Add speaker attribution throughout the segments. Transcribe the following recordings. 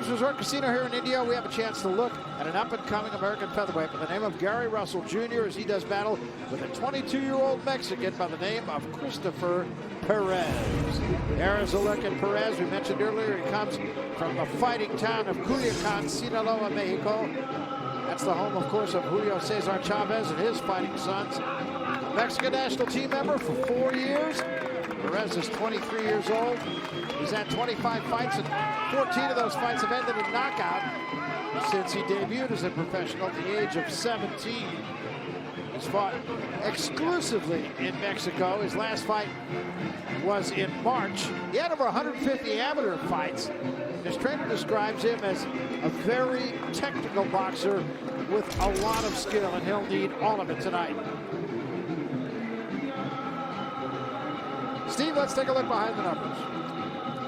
Speaker 1: Springs Resort Casino here in Indio. We have a chance to look at an up-and-coming American featherweight by the name of Gary Russell Jr. as he does battle with a 22-year-old Mexican by the name of Christopher Perez. There's a look at Perez. We mentioned earlier he comes from the fighting town of Culiacan, Sinaloa, Mexico. That's the home, of course, of Julio Cesar Chavez and his fighting sons. A Mexican national team member for 4 years. Perez is 23 years old. He's had 25 fights, and 14 of those fights have ended in knockout since he debuted as a professional at the age of 17. He's fought exclusively in Mexico. His last fight was in March. He had over 150 amateur fights. His trainer describes him as a very technical boxer with a lot of skill, and he'll need all of it tonight. Steve, let's take a look behind the numbers.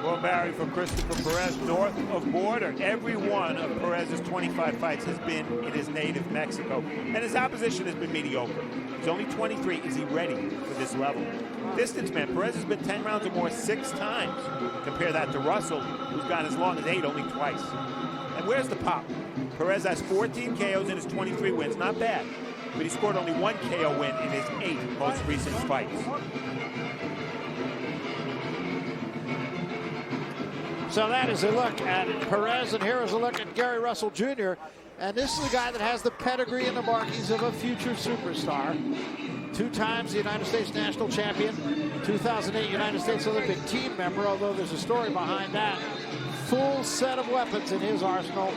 Speaker 2: Well, Barry, for Christopher Perez, north of border, every one of Perez's 25 fights has been in his native Mexico, and his opposition has been mediocre. He's only 23. Is he ready for this level? Distance man, Perez has been 10 rounds or more 6 times. Compare that to Russell, who's gone as long as 8 only twice. And where's the pop? Perez has 14 KOs in his 23 wins. Not bad, but he scored only 1 KO win in his 8 most recent fights.
Speaker 1: So that is a look at Perez, and here is a look at Gary Russell Jr. And this is a guy that has the pedigree and the markings of a future superstar. 2 times the United States national champion, 2008 United States Olympic team member, although there's a story behind that. Full set of weapons in his arsenal.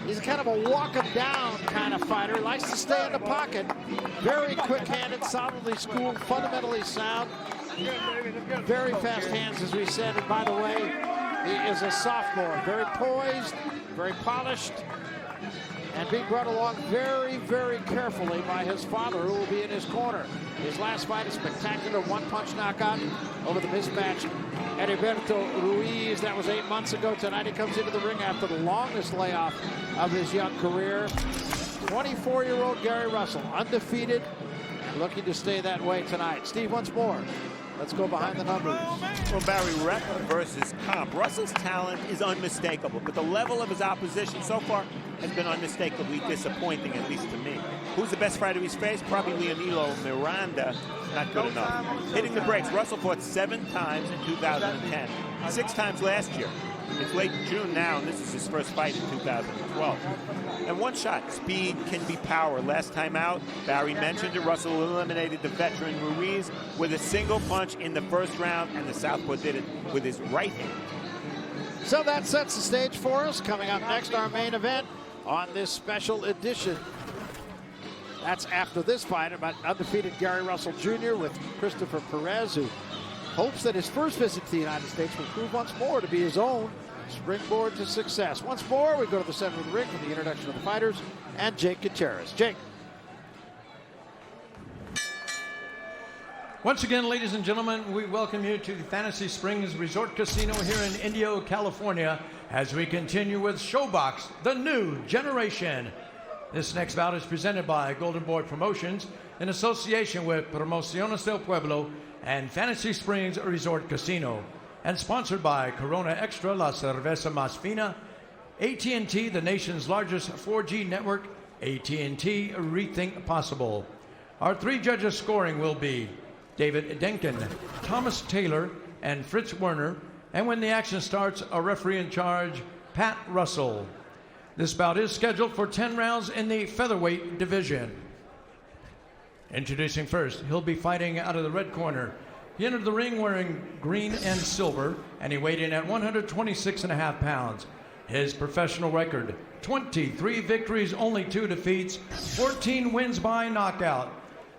Speaker 1: He's kind of a walk-em-down kind of fighter. He likes to stay in the pocket. Very quick-handed, solidly schooled, fundamentally sound. Very fast hands, as we said. And by the way, he is a sophomore. Very poised, very polished, and being brought along very, very carefully by his father, who will be in his corner. His last fight, a spectacular one-punch knockout over the mismatched Heriberto Ruiz. That was 8 months ago. Tonight he comes into the ring after the longest layoff of his young career. 24-year-old Gary Russell, undefeated, and looking to stay that way tonight. Steve, once more, let's go behind the numbers.
Speaker 2: Well, Barry, rep versus comp. Russell's talent is unmistakable, but the level of his opposition so far has been unmistakably disappointing, at least to me. Who's the best fighter he's faced? Probably Leonilo Miranda. Not good enough. Hitting the brakes, Russell fought 7 times in 2010, 6 times last year. It's late June now, and this is his first fight in 2012. And one shot, speed can be power. Last time out, Barry mentioned it, Russell eliminated the veteran Ruiz with a single punch in the first round, and the southpaw did it with his right hand.
Speaker 1: So that sets the stage for us. Coming up next, our main event on this special edition. That's after this fight about undefeated Gary Russell Jr. with Christopher Perez, who hopes that his first visit to the United States will prove once more to be his own springboard to success. Once more, we go to the center of the ring for the introduction of the fighters and Jake Gutierrez. Jake.
Speaker 3: Once again, ladies and gentlemen, we welcome you to the Fantasy Springs Resort Casino here in Indio, California, as we continue with Showbox, the new generation. This next bout is presented by Golden Boy Promotions in association with Promociones del Pueblo and Fantasy Springs Resort Casino, and sponsored by Corona Extra, La Cerveza Más Fina, AT&T, the nation's largest 4G network, AT&T, rethink possible. Our 3 judges scoring will be David Denkin, Thomas Taylor, and Fritz Werner, and when the action starts, a referee in charge, Pat Russell. This bout is scheduled for 10 rounds in the featherweight division. Introducing first, he'll be fighting out of the red corner. He entered the ring wearing green and silver, and he weighed in at 126.5 pounds. His professional record, 23 victories, only 2 defeats, 14 wins by knockout.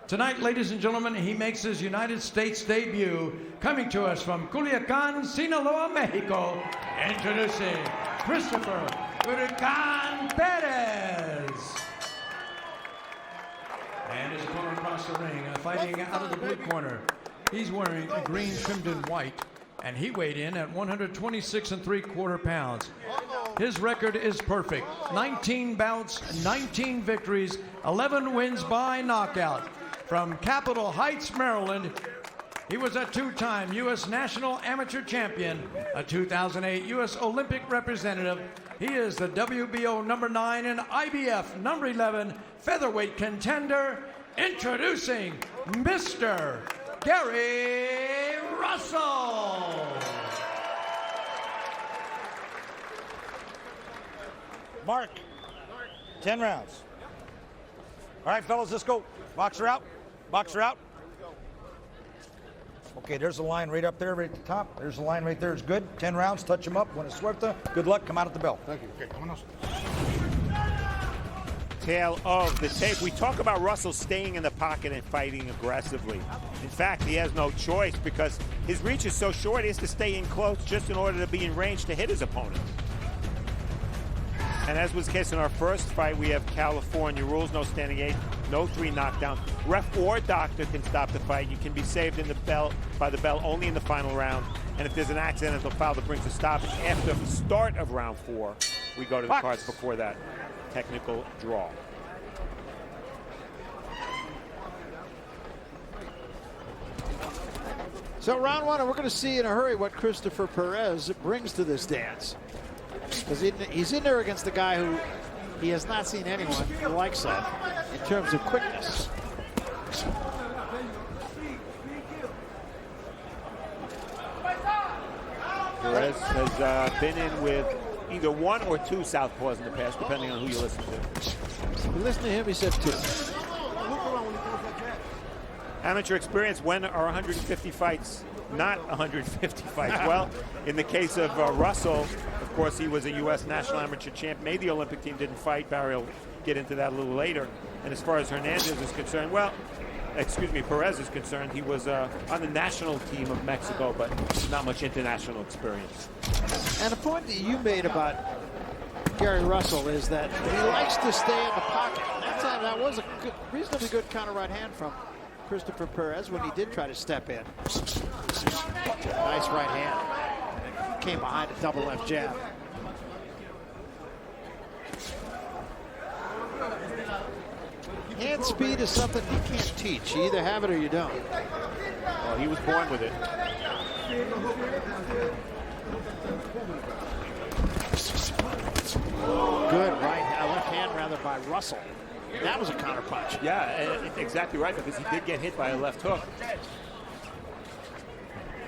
Speaker 3: Tonight, ladies and gentlemen, he makes his United States debut, coming to us from Culiacan, Sinaloa, Mexico, introducing Christopher Huracán Perez. And his opponent across the ring, fighting out of the blue corner. He's wearing a green trimmed in white, and he weighed in at 126.75 pounds. His record is perfect. 19 bouts, 19 victories, 11 wins by knockout. From Capitol Heights, Maryland, He was a two-time U.S. National Amateur Champion, a 2008 U.S. Olympic representative. He is the WBO number 9 and IBF number 11 featherweight contender. Introducing Mr. Gary Russell.
Speaker 4: Mark, 10 rounds. All right, fellas, let's go. Boxer out. Boxer out. Okay, there's a line right up there, right at the top. There's a line right there. It's good. 10 rounds. Touch them up. When it's suelta, good luck. Come out at the bell.
Speaker 5: Thank you. Okay, vámonos.
Speaker 2: Tail of the tape. We talk about Russell staying in the pocket and fighting aggressively. In fact, he has no choice because his reach is so short, he has to stay in close just in order to be in range to hit his opponent. And as was the case in our first fight, we have California rules, no standing eight, no 3 knockdowns. Ref or doctor can stop the fight. You can be saved in the bell by the bell only in the final round. And if there's an accidental foul that brings a stoppage after the start of round 4, we go to the cards before that technical draw.
Speaker 1: So round 1, and we're going to see in a hurry what Christopher Perez brings to this dance. Because he's in there against the guy who he has not seen anyone the likes of in terms of quickness.
Speaker 2: Perez has been in with either 1 or 2 southpaws in the past, depending on who you listen to.
Speaker 1: You listen to him, he said 2.
Speaker 2: Amateur experience, when are 150 fights not 150 fights? Well, in the case of Russell, of course, he was a U.S. National Amateur Champ, made the Olympic team, didn't fight. Barry will get into that a little later. And as far as Hernandez is concerned, Perez is concerned, he was on the national team of Mexico, but not much international experience.
Speaker 1: And the point that you made about Gary Russell is that he likes to stay in the pocket. That was a reasonably good counter right hand from Christopher Perez when he did try to step in. Nice right hand. Came behind a double left jab. Hand speed is something you can't teach. You either have it or you don't.
Speaker 2: Well, he was born with it.
Speaker 1: Good left hand rather by Russell. That was a counter punch.
Speaker 2: Yeah, exactly right, because he did get hit by a left hook.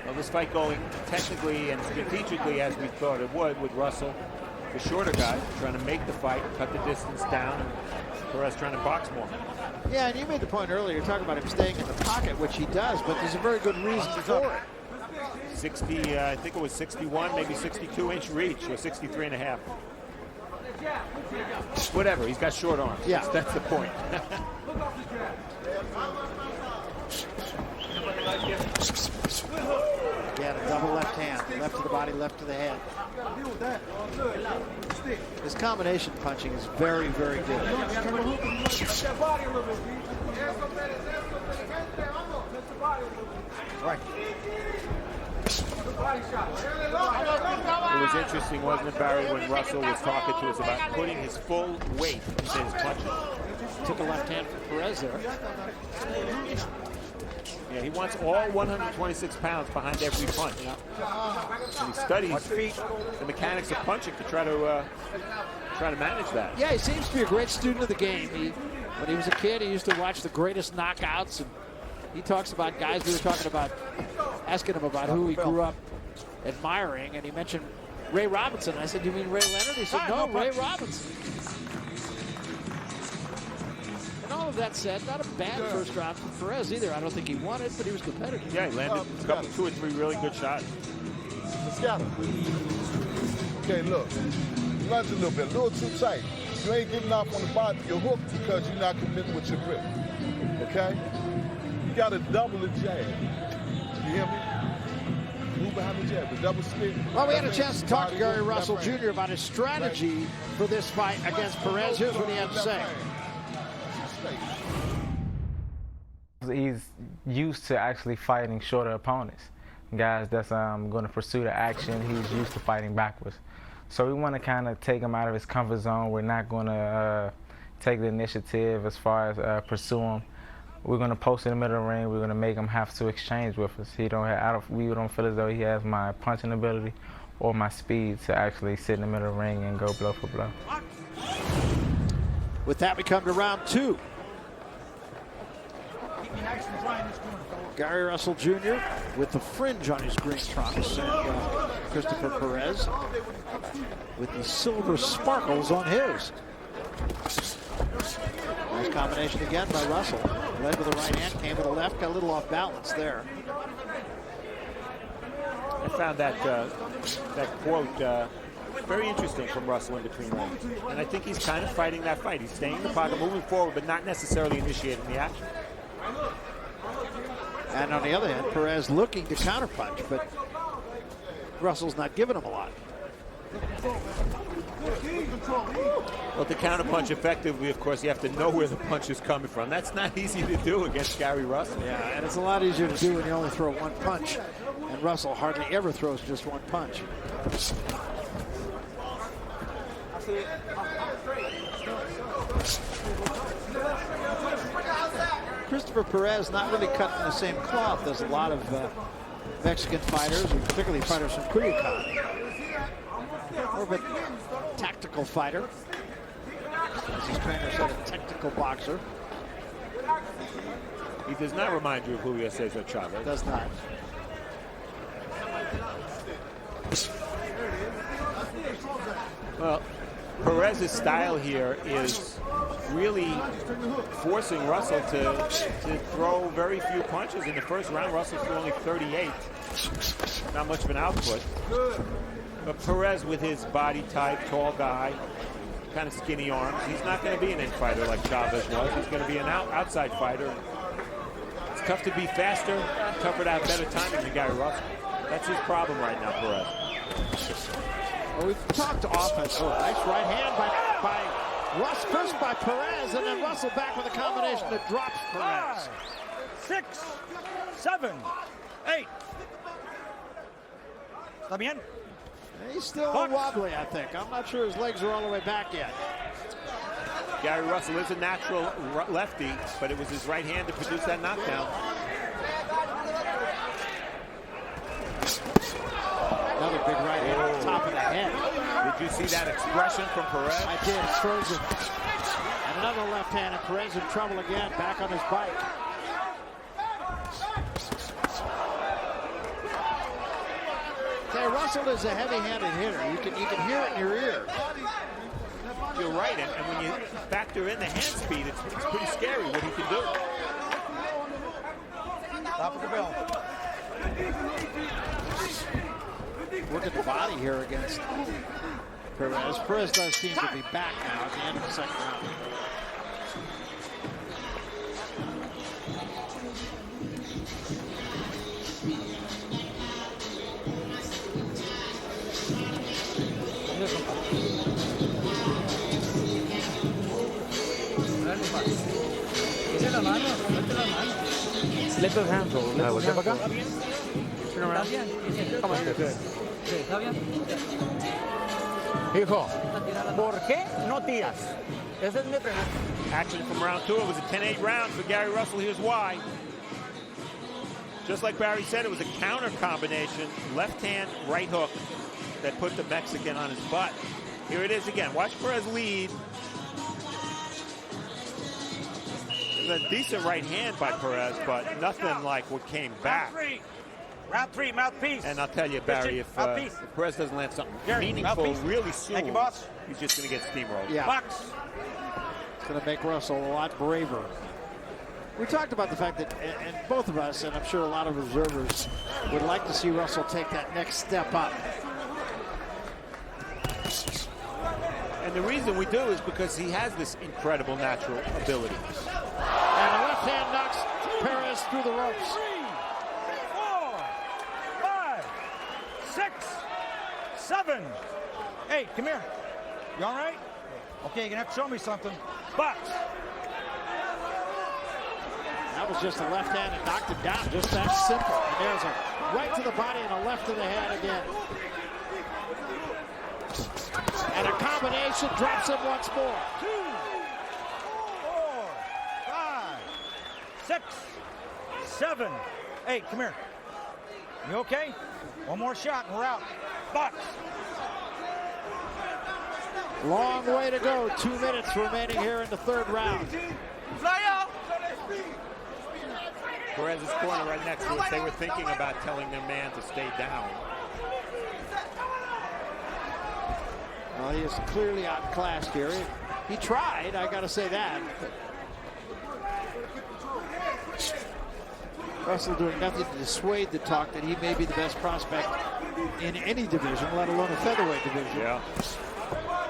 Speaker 2: Well, this fight going technically and strategically as we thought it would, with Russell, the shorter guy, trying to make the fight, cut the distance down, and Perez trying to box more.
Speaker 1: Yeah, and you made the point earlier, you're talking about him staying in the pocket, which he does, but there's a very good reason for it.
Speaker 2: 60, I think it was 61, maybe 62-inch reach, or 63 and a half. Whatever, he's got short arms.
Speaker 1: Yeah.
Speaker 2: That's the point.
Speaker 1: Yeah, a double left hand. Left to the body, left to the head. His combination punching is very, very good.
Speaker 4: Right.
Speaker 2: It was interesting, wasn't it, Barry, when Russell was talking to us about putting his full weight into his punches.
Speaker 1: Took a left hand from Perez there.
Speaker 2: Yeah, he wants all 126 pounds behind every punch. And he studies the mechanics of punching to try to manage that.
Speaker 1: Yeah, he seems to be a great student of the game. When he was a kid, he used to watch the greatest knockouts, and he talks about guys we were talking about, asking him about who he grew up admiring, and he mentioned Ray Robinson. I said, "Do you mean Ray Leonard?" He said, "No, Ray Robinson." And all of that said, not a bad first round for Perez either. I don't think he won it, but he was competitive.
Speaker 2: Yeah, he landed a couple, 2 or 3 really good shots.
Speaker 5: Let's get him. Okay, look. Lunge a little too tight. You ain't getting off on the bottom of your hook because you're not committing with your grip. Okay? You got to double the jab. You hear me? Move behind the jab, the double stick.
Speaker 1: Well, we had a chance to talk to Gary Russell Jr. about his strategy for this fight against Perez. Here's what he had to say.
Speaker 6: He's used to actually fighting shorter opponents, guys that's going to pursue the action. He's used to fighting backwards. So we want to kind of take him out of his comfort zone. We're not going to take the initiative as far as pursue him. we're going to post in the middle of the ring. We're going to make him have to exchange with us. We don't feel as though he has my punching ability or my speed to actually sit in the middle of the ring and go blow for blow.
Speaker 1: With that, we come to round 2. Gary Russell Jr. with the fringe on his green trunks, and Christopher Perez with the silver sparkles on his. Nice combination again by Russell. Led with the right hand, came with the left, got a little off balance there.
Speaker 2: I found that quote very interesting from Russell in between rounds. And I think he's kind of fighting that fight. He's staying in the pocket, moving forward, but not necessarily initiating the action.
Speaker 1: And on the other hand, Perez looking to counterpunch, but Russell's not giving him a lot.
Speaker 2: Well, to counterpunch effectively, of course, you have to know where the punch is coming from. That's not easy to do against Gary Russell.
Speaker 1: Yeah, and it's a lot easier to do when you only throw one punch. And Russell hardly ever throws just one punch. Christopher Perez not really cut from the same cloth as a lot of Mexican fighters, and particularly fighters from Culiacan. More of a tactical fighter. As his trainer said, a technical boxer.
Speaker 2: He does not remind you of Julio Cesar Chavez.
Speaker 1: Does not.
Speaker 2: Well, Perez's style here is really forcing Russell to throw very few punches. In the first round, Russell threw only 38. Not much of an output. But Perez, with his body type, tall guy, kind of skinny arms, he's not going to be an in-fighter like Chavez was. He's going to be an outside fighter. It's tough to be faster, tougher to have better timing than Gary Russell. That's his problem right now, Perez.
Speaker 1: Well, we've talked offense. Oh, nice right hand by Russ, first by Perez, and then Russell back with a combination that drops Perez.
Speaker 4: 5, 6, 7, 8. ¿Está bien?
Speaker 1: He's still a little wobbly, I think. I'm not sure his legs are all the way back yet.
Speaker 2: Gary Russell is a natural lefty, but it was his right hand to produce that knockdown.
Speaker 1: Another big right hand on top of the head.
Speaker 2: Did you see that expression from Perez?
Speaker 1: I did. It's frozen. And another left hand, and Perez in trouble again, back on his bike. Say, Russell is a heavy-handed hitter. You can hear it in your ear.
Speaker 2: You're right, and when you factor in the hand speed, it's pretty scary what he can do.
Speaker 4: Top of the bell.
Speaker 1: Working the body here against Perez. Perez does seem to be back now at the end of the second round.
Speaker 6: Let those hands go.
Speaker 4: Hijo, ¿por qué no tiras? Esa es mi pregunta.
Speaker 2: Action from round 2. It was a 10-8 round for Gary Russell. Here's why. Just like Barry said, it was a counter combination, left hand, right hook, that put the Mexican on his butt. Here it is again. Watch Perez lead. A decent right hand by Perez, but nothing like what came back.
Speaker 4: Round 3, mouthpiece.
Speaker 2: And I'll tell you, Barry, if Perez doesn't land something meaningful really soon,
Speaker 4: Thank you, boss.
Speaker 2: he's just going to get steamrolled.
Speaker 1: Yeah.
Speaker 4: Box.
Speaker 1: It's going to make Russell a lot braver. We talked about the fact that, and both of us, and I'm sure a lot of observers, would like to see Russell take that next step up.
Speaker 2: And the reason we do is because he has this incredible natural ability.
Speaker 1: And a left hand knocks Perez through the ropes.
Speaker 4: 3, 4, 5, 6, 7, 8. Come here. You all right? Okay, you're going to have to show me something. Box.
Speaker 1: That was just a left hand that knocked him down. Just that simple. And there's a right to the body and a left to the head again. And a combination drops him once more.
Speaker 4: 2, 4, 5, 6, 7, 8. Come here. You okay? One more shot and we're out. Box.
Speaker 1: Long way to go. 2 minutes remaining here in the third round.
Speaker 4: Fly out.
Speaker 2: Perez's corner right next to us, they were thinking about telling their man to stay down.
Speaker 1: Well, he is clearly outclassed here. He tried, I got to say that. Russell doing nothing to dissuade the talk that he may be the best prospect in any division, let alone a featherweight division.
Speaker 2: Yeah.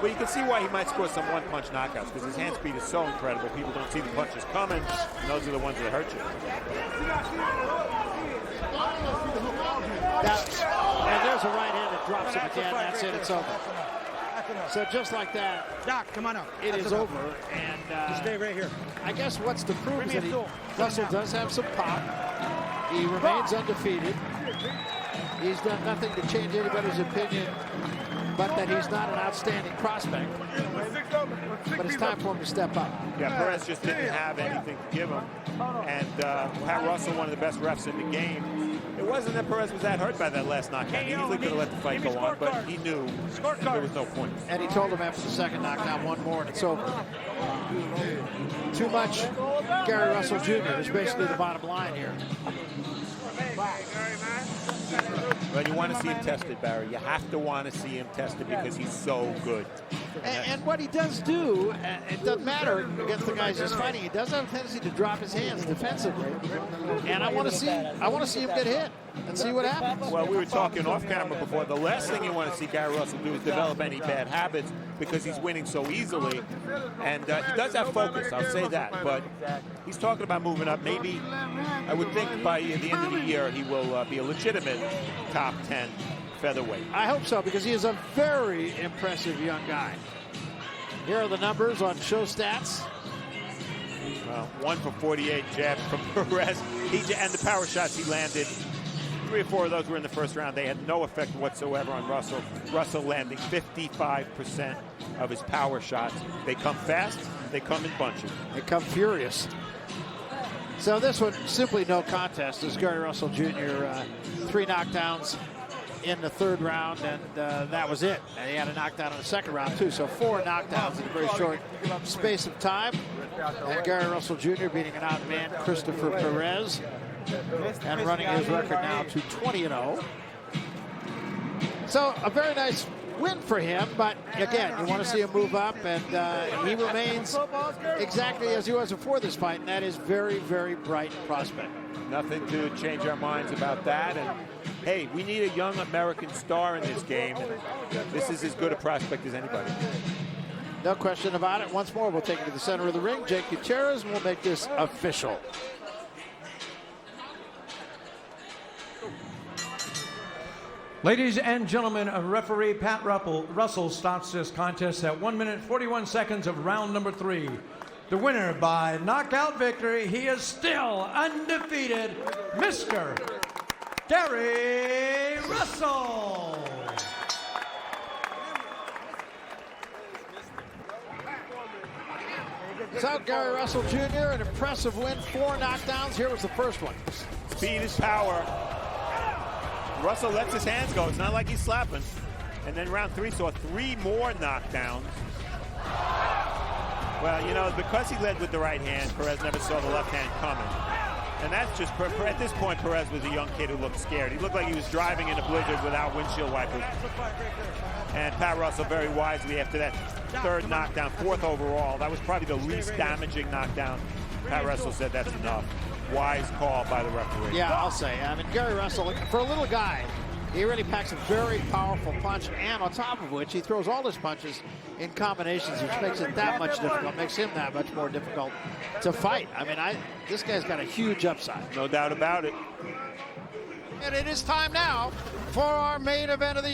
Speaker 2: Well, you can see why he might score some one-punch knockouts, because his hand speed is so incredible. People don't see the punches coming, and those are the ones that hurt you.
Speaker 1: And there's a right hand that drops him again. That's it. It's over. So just like that,
Speaker 4: Doc, come on up.
Speaker 1: it is over. And
Speaker 4: You stay right here.
Speaker 1: I guess what's to prove is
Speaker 4: Bring
Speaker 1: that
Speaker 4: me a stool.
Speaker 1: Russell does have some pop. He remains undefeated. He's done nothing to change anybody's opinion, but that he's not an outstanding prospect. But it's time for him to step up.
Speaker 2: Yeah, Perez just didn't have anything to give him. And Pat Russell, one of the best refs in the game. It wasn't that Perez was that hurt by that last knockout. He easily could have let the fight go on, but he knew there was no point.
Speaker 1: And he told him after the second knockdown, one more and it's over. Too much Gary Russell Jr. is basically the bottom line here.
Speaker 2: But you want to see him tested, Barry. You have to want to see him tested because he's so good.
Speaker 1: And what he does do, it doesn't matter against the guys he's fighting. He does have a tendency to drop his hands defensively, and I want to see him get hit and see what happens.
Speaker 2: Well, we were talking off camera before. The last thing you want to see Gary Russell do is develop any bad habits because he's winning so easily, and he does have focus. I'll say that, but he's talking about moving up. Maybe I would think by the end of the year he will be a legitimate top 10 featherweight.
Speaker 1: I hope so, because he is a very impressive young guy. Here are the numbers on Show Stats.
Speaker 2: 1 for 48 jab from Perez. And the power shots he landed, 3 or 4 of those were in the first round. They had no effect whatsoever on Russell. Russell landing 55% of his power shots. They come fast, they come in bunches.
Speaker 1: They come furious. So this one, simply no contest, as Gary Russell Jr. 3 knockdowns in the third round, and that was it. And he had a knockdown in the second round, too. So 4 knockdowns in a very short space of time. And Gary Russell Jr. beating an out man, Christopher Perez, and running his record now to 20-0. So a very nice win for him, but again, you want to see him move up, and he remains exactly as he was before this fight, and that is very, very bright prospect.
Speaker 2: Nothing to change our minds about that. And hey, we need a young American star in this game. This is as good a prospect as anybody.
Speaker 1: No question about it. Once more, we'll take it to the center of the ring. Jake Gutierrez, and we'll make this official.
Speaker 3: Ladies and gentlemen, referee Pat Russell starts this contest at 1 minute 41 seconds of round number 3. The winner by knockout victory, he is still undefeated, Mr. Gary Russell.
Speaker 1: So Gary Russell Jr., an impressive win, 4 knockdowns. Here was the first one.
Speaker 2: Speed is power. Russell lets his hands go. It's not like he's slapping. And then round 3 saw 3 more knockdowns. Well, you know, because he led with the right hand, Perez never saw the left hand coming. And that's just, at this point, Perez was a young kid who looked scared. He looked like he was driving in a blizzard without windshield wipers. And Pat Russell very wisely after that 3rd knockdown, 4th overall. That was probably the least damaging knockdown. Pat Russell said that's enough. Wise call by the referee.
Speaker 1: Yeah, I'll say. I mean, Gary Russell, for a little guy, he really packs a very powerful punch, and on top of which, he throws all his punches in combinations, which makes it that much difficult, makes him that much more difficult to fight. I mean, this guy's got a huge upside.
Speaker 2: No doubt about it.
Speaker 1: And it is time now for our main event of the